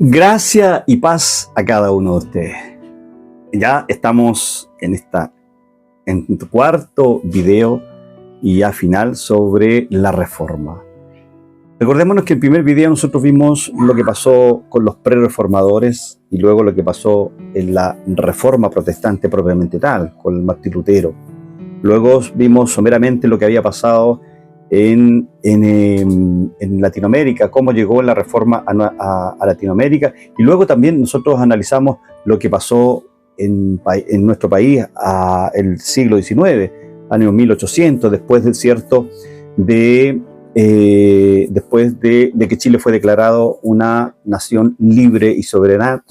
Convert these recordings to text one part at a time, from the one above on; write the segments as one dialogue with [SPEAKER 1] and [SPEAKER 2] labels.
[SPEAKER 1] Gracia y paz a cada uno de ustedes. Ya estamos en tu cuarto video y ya final sobre la Reforma. Recordémonos que en el primer video nosotros vimos lo que pasó con los pre-reformadores y luego lo que pasó en la Reforma protestante propiamente tal, con Martín Lutero. Luego vimos someramente lo que había pasado en Latinoamérica, cómo llegó la Reforma a Latinoamérica, y luego también nosotros analizamos lo que pasó en nuestro país el siglo XIX, año 1800, después de que Chile fue declarado una nación libre y soberana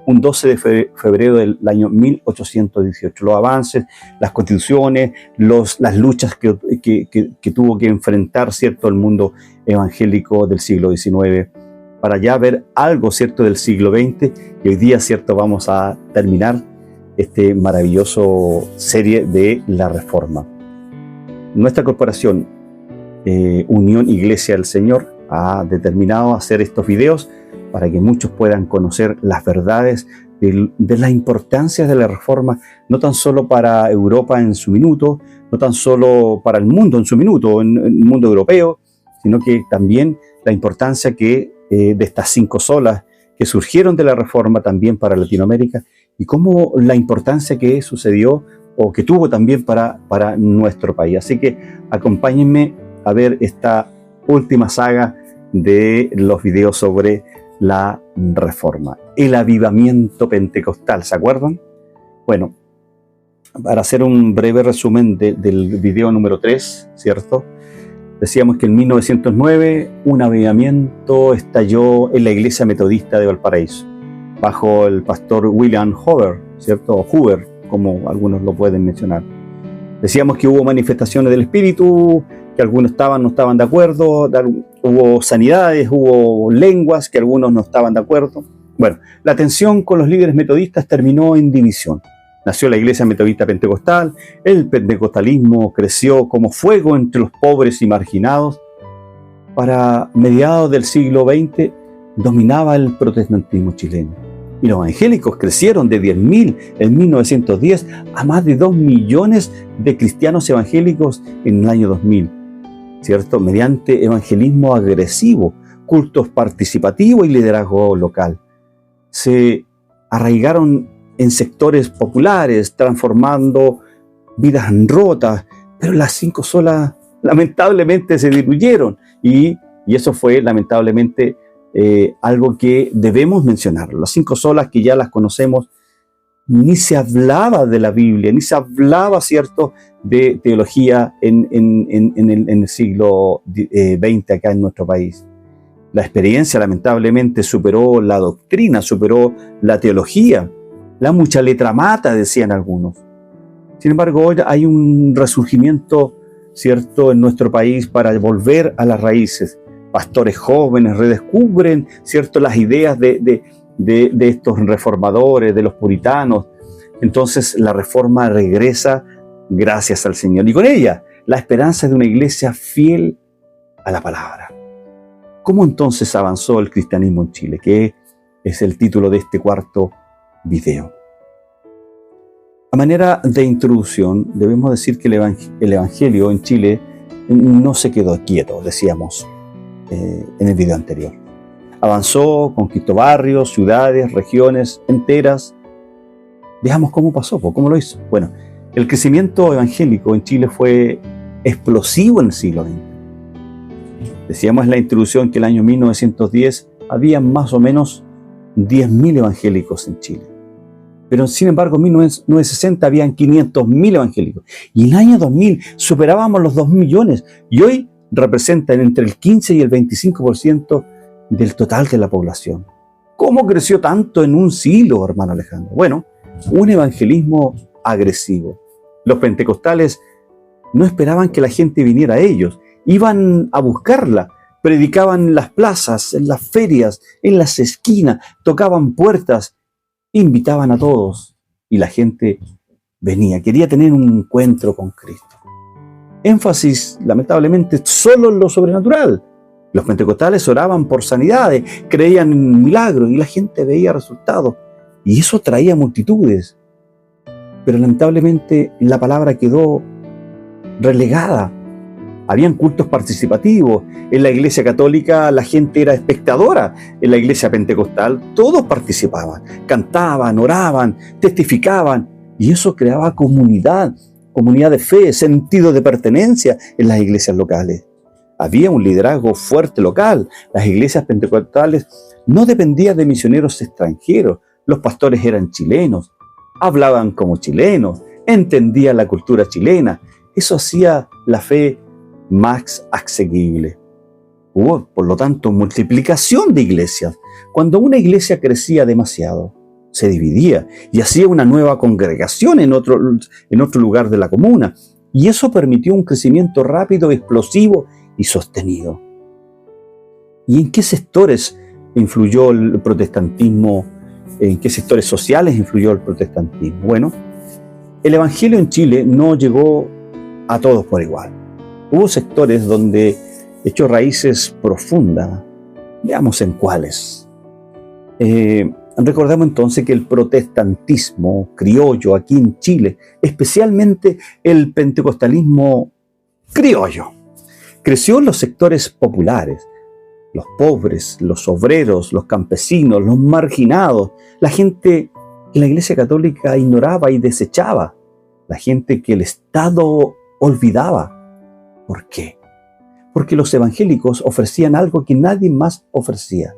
[SPEAKER 1] un 12 de febrero del año 1818. Los avances, las constituciones, las luchas que tuvo que enfrentar, ¿cierto?, el mundo evangélico del siglo XIX, para ya ver algo, ¿cierto?, del siglo XX, y hoy día, ¿cierto?, vamos a terminar este maravilloso serie de la Reforma. Nuestra corporación, Unión Iglesia del Señor, ha determinado hacer estos videos para que muchos puedan conocer las verdades de la importancia de la Reforma, no tan solo para Europa en su minuto, no tan solo para el mundo en su minuto, en el mundo europeo, sino que también la importancia de estas 5 solas que surgieron de la Reforma también para Latinoamérica, y cómo la importancia que sucedió o que tuvo también para nuestro país. Así que acompáñenme a ver esta última saga de los videos sobre la Reforma. El avivamiento pentecostal, ¿se acuerdan? Bueno, para hacer un breve resumen del video número 3, ¿cierto? Decíamos que en 1909 un avivamiento estalló en la iglesia metodista de Valparaíso, bajo el pastor William Hoover, ¿cierto? O Hoover, como algunos lo pueden mencionar. Decíamos que hubo manifestaciones del Espíritu, que algunos no estaban de acuerdo, hubo sanidades, hubo lenguas que algunos no estaban de acuerdo. Bueno, la tensión con los líderes metodistas terminó en división. Nació la iglesia metodista pentecostal, el pentecostalismo creció como fuego entre los pobres y marginados. Para mediados del siglo XX dominaba el protestantismo chileno, y los evangélicos crecieron de 10.000 en 1910 a más de 2 millones de cristianos evangélicos en el año 2000. ¿Cierto? Mediante evangelismo agresivo, cultos participativos y liderazgo local. Se arraigaron en sectores populares, transformando vidas rotas, pero las 5 solas lamentablemente se diluyeron, y eso fue lamentablemente algo que debemos mencionar. Las 5 solas, que ya las conocemos, ni se hablaba de la Biblia, ni se hablaba, ¿cierto?, de teología en el siglo XX acá en nuestro país. La experiencia lamentablemente superó la doctrina, superó la teología. La mucha letra mata, decían algunos. Sin embargo, hoy hay un resurgimiento, ¿cierto?, en nuestro país para volver a las raíces. Pastores jóvenes redescubren, ¿cierto?, las ideas de estos reformadores, de los puritanos. Entonces la Reforma regresa gracias al Señor, y con ella la esperanza de una iglesia fiel a la palabra. ¿Cómo entonces avanzó el cristianismo en Chile?, que es el título de este cuarto video. A manera de introducción, debemos decir que el evangelio en Chile no se quedó quieto, decíamos en el video anterior. Avanzó, conquistó barrios, ciudades, regiones enteras. Veamos cómo pasó, cómo lo hizo. Bueno, el crecimiento evangélico en Chile fue explosivo en el siglo XX. Decíamos en la introducción que en el año 1910 había más o menos 10.000 evangélicos en Chile. Pero sin embargo en 1960 habían 500.000 evangélicos. Y en el año 2000 superábamos los 2 millones. Y hoy representan entre el 15 y el 25% del total de la población. ¿Cómo creció tanto en un siglo, hermano Alejandro? Bueno, un evangelismo agresivo. Los pentecostales no esperaban que la gente viniera a ellos, iban a buscarla, predicaban en las plazas, en las ferias, en las esquinas, tocaban puertas, invitaban a todos, y la gente venía, quería tener un encuentro con Cristo. Énfasis, lamentablemente, solo en lo sobrenatural, Los pentecostales oraban por sanidades, creían en milagros y la gente veía resultados. Y eso traía multitudes. Pero lamentablemente la palabra quedó relegada. Habían cultos participativos. En la iglesia católica la gente era espectadora. En la iglesia pentecostal todos participaban, cantaban, oraban, testificaban. Y eso creaba comunidad de fe, sentido de pertenencia en las iglesias locales. Había un liderazgo fuerte local. Las iglesias pentecostales no dependían de misioneros extranjeros. Los pastores eran chilenos, hablaban como chilenos, entendían la cultura chilena. Eso hacía la fe más asequible. Hubo, por lo tanto, multiplicación de iglesias. Cuando una iglesia crecía demasiado, se dividía y hacía una nueva congregación en otro lugar de la comuna. Y eso permitió un crecimiento rápido, explosivo y sostenido. ¿Y en qué sectores influyó el protestantismo? ¿En qué sectores sociales influyó el protestantismo? Bueno, el evangelio en Chile no llegó a todos por igual. Hubo sectores donde echó raíces profundas. Veamos en cuáles. Recordemos entonces que el protestantismo criollo aquí en Chile, especialmente el pentecostalismo criollo, creció en los sectores populares, los pobres, los obreros, los campesinos, los marginados, la gente que la Iglesia Católica ignoraba y desechaba, la gente que el Estado olvidaba. ¿Por qué? Porque los evangélicos ofrecían algo que nadie más ofrecía: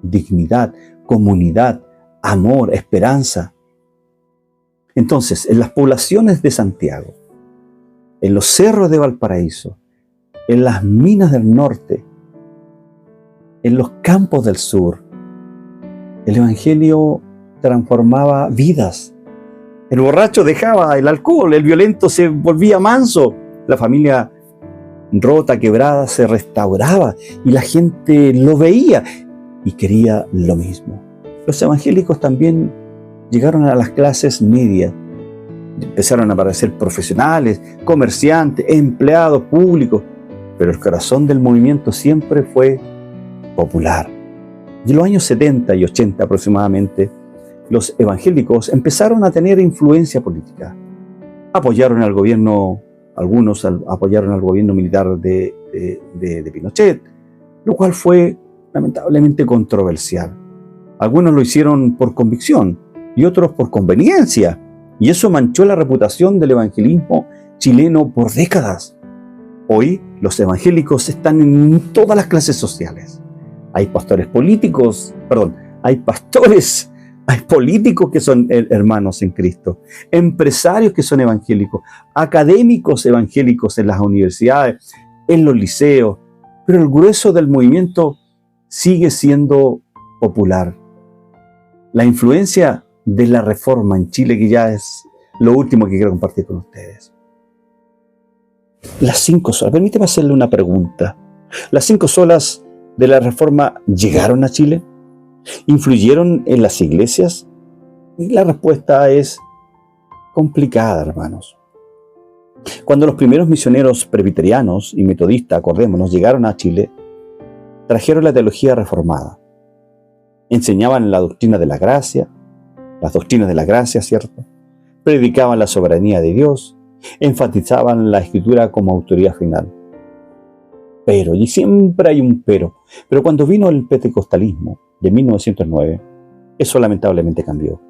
[SPEAKER 1] dignidad, comunidad, amor, esperanza. Entonces, en las poblaciones de Santiago, en los cerros de Valparaíso, en las minas del norte, en los campos del sur, el evangelio transformaba vidas. El borracho dejaba el alcohol, el violento se volvía manso, la familia rota, quebrada, se restauraba y la gente lo veía y quería lo mismo. Los evangélicos también llegaron a las clases medias. Empezaron a aparecer profesionales, comerciantes, empleados públicos, pero el corazón del movimiento siempre fue popular. Y en los años 70 y 80 aproximadamente, los evangélicos empezaron a tener influencia política. Apoyaron al gobierno, algunos apoyaron al gobierno militar de Pinochet, lo cual fue lamentablemente controversial. Algunos lo hicieron por convicción y otros por conveniencia, y eso manchó la reputación del evangelismo chileno por décadas. Hoy los evangélicos están en todas las clases sociales. Hay políticos que son hermanos en Cristo, empresarios que son evangélicos, académicos evangélicos en las universidades, en los liceos, pero el grueso del movimiento sigue siendo popular. La influencia de la Reforma en Chile, que ya es lo último que quiero compartir con ustedes. Las 5 solas, permíteme hacerle una pregunta. ¿Las 5 solas de la Reforma llegaron a Chile? ¿Influyeron en las iglesias? Y la respuesta es complicada, hermanos. Cuando los primeros misioneros presbiterianos y metodistas, acordémonos, llegaron a Chile, trajeron la teología reformada. Enseñaban la doctrina de la gracia, las doctrinas de la gracia, ¿cierto? Predicaban la soberanía de Dios, enfatizaban la Escritura como autoridad final. Pero, y siempre hay un pero cuando vino el pentecostalismo de 1909, eso lamentablemente cambió.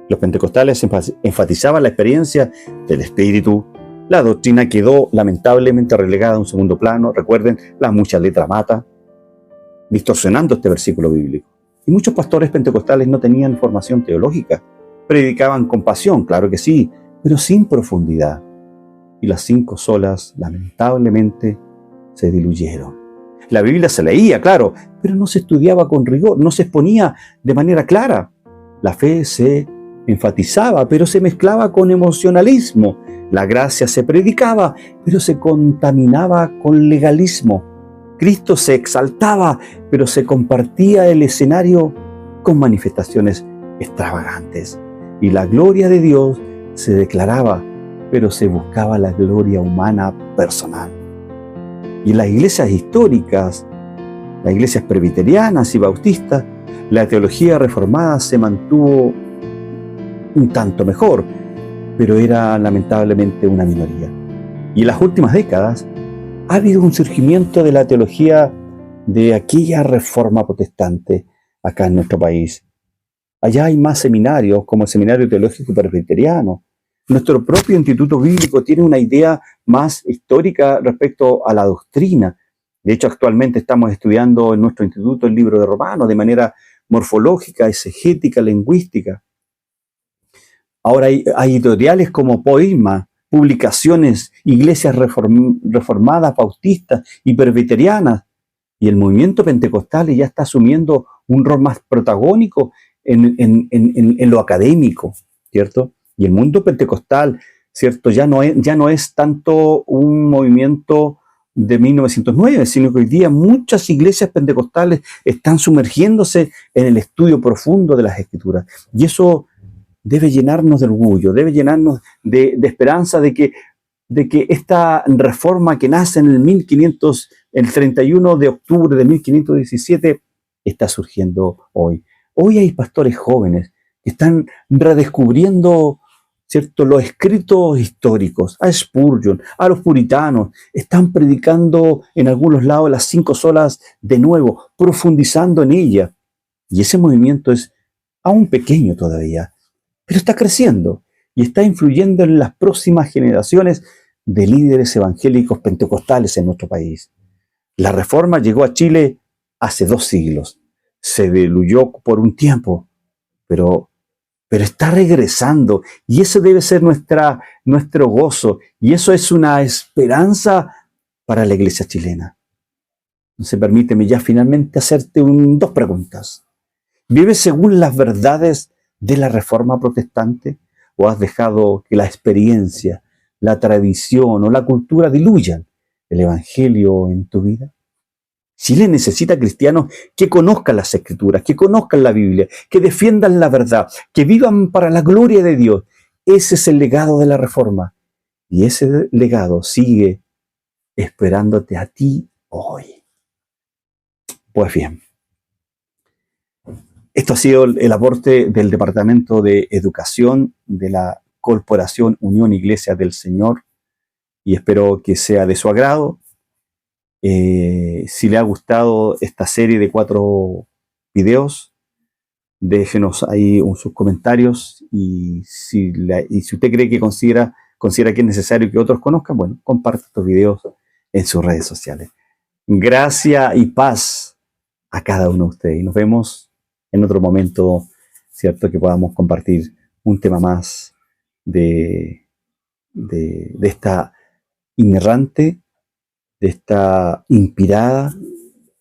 [SPEAKER 1] Los pentecostales enfatizaban la experiencia del Espíritu. La doctrina quedó lamentablemente relegada a un segundo plano. Recuerden, la mucha letra mata, distorsionando este versículo bíblico. Y muchos pastores pentecostales no tenían formación teológica. Predicaban con pasión, claro que sí, pero sin profundidad. Y las 5 solas, lamentablemente, se diluyeron. La Biblia se leía, claro, pero no se estudiaba con rigor, no se exponía de manera clara. La fe se enfatizaba, pero se mezclaba con emocionalismo. La gracia se predicaba, pero se contaminaba con legalismo. Cristo se exaltaba, pero se compartía el escenario con manifestaciones extravagantes. Y la gloria de Dios se declaraba, pero se buscaba la gloria humana personal. Y las iglesias históricas las iglesias presbiterianas y bautistas, la teología reformada se mantuvo un tanto mejor, pero era lamentablemente una minoría. Y en las últimas décadas ha habido un surgimiento de la teología de aquella reforma protestante acá en nuestro país. Allá hay más seminarios, como el Seminario Teológico Presbiteriano. Nuestro propio Instituto Bíblico tiene una idea más histórica respecto a la doctrina. De hecho, actualmente estamos estudiando en nuestro instituto el libro de Romanos de manera morfológica, exegética, lingüística. Ahora hay editoriales como Poema, publicaciones, iglesias reformadas, bautistas y presbiterianas. Y el movimiento pentecostal ya está asumiendo un rol más protagónico en lo académico, ¿cierto? Y el mundo pentecostal, ¿cierto? Ya no es tanto un movimiento de 1909, sino que hoy día muchas iglesias pentecostales están sumergiéndose en el estudio profundo de las Escrituras. Y eso debe llenarnos de orgullo, debe llenarnos de esperanza de que esta reforma que nace en el 31 de octubre de 1517 está surgiendo hoy. Hoy hay pastores jóvenes que están redescubriendo, ¿cierto?, los escritos históricos, a Spurgeon, a los puritanos, están predicando en algunos lados las 5 solas de nuevo, profundizando en ellas. Y ese movimiento es aún pequeño todavía, pero está creciendo y está influyendo en las próximas generaciones de líderes evangélicos pentecostales en nuestro país. La Reforma llegó a Chile hace 2 siglos. Se diluyó por un tiempo, pero está regresando y ese debe ser nuestro gozo y eso es una esperanza para la iglesia chilena. Entonces permíteme ya finalmente hacerte 2 preguntas. ¿Vives según las verdades de la Reforma protestante o has dejado que la experiencia, la tradición o la cultura diluyan el Evangelio en tu vida? Chile necesita cristianos que conozcan las Escrituras, que conozcan la Biblia, que defiendan la verdad, que vivan para la gloria de Dios. Ese es el legado de la Reforma. Y ese legado sigue esperándote a ti hoy. Pues bien, esto ha sido el aporte del Departamento de Educación de la Corporación Unión Iglesia del Señor y espero que sea de su agrado. Si le ha gustado esta serie de 4 videos, déjenos ahí sus comentarios y si usted cree que considera que es necesario que otros conozcan, bueno, comparte estos videos en sus redes sociales. Gracia y paz a cada uno de ustedes y nos vemos en otro momento, ¿cierto? Que podamos compartir un tema más de esta inerrante, de esta inspirada,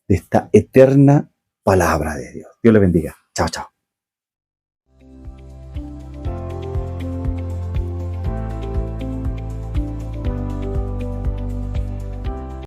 [SPEAKER 1] de esta eterna palabra de Dios. Dios le bendiga. Chao, chao.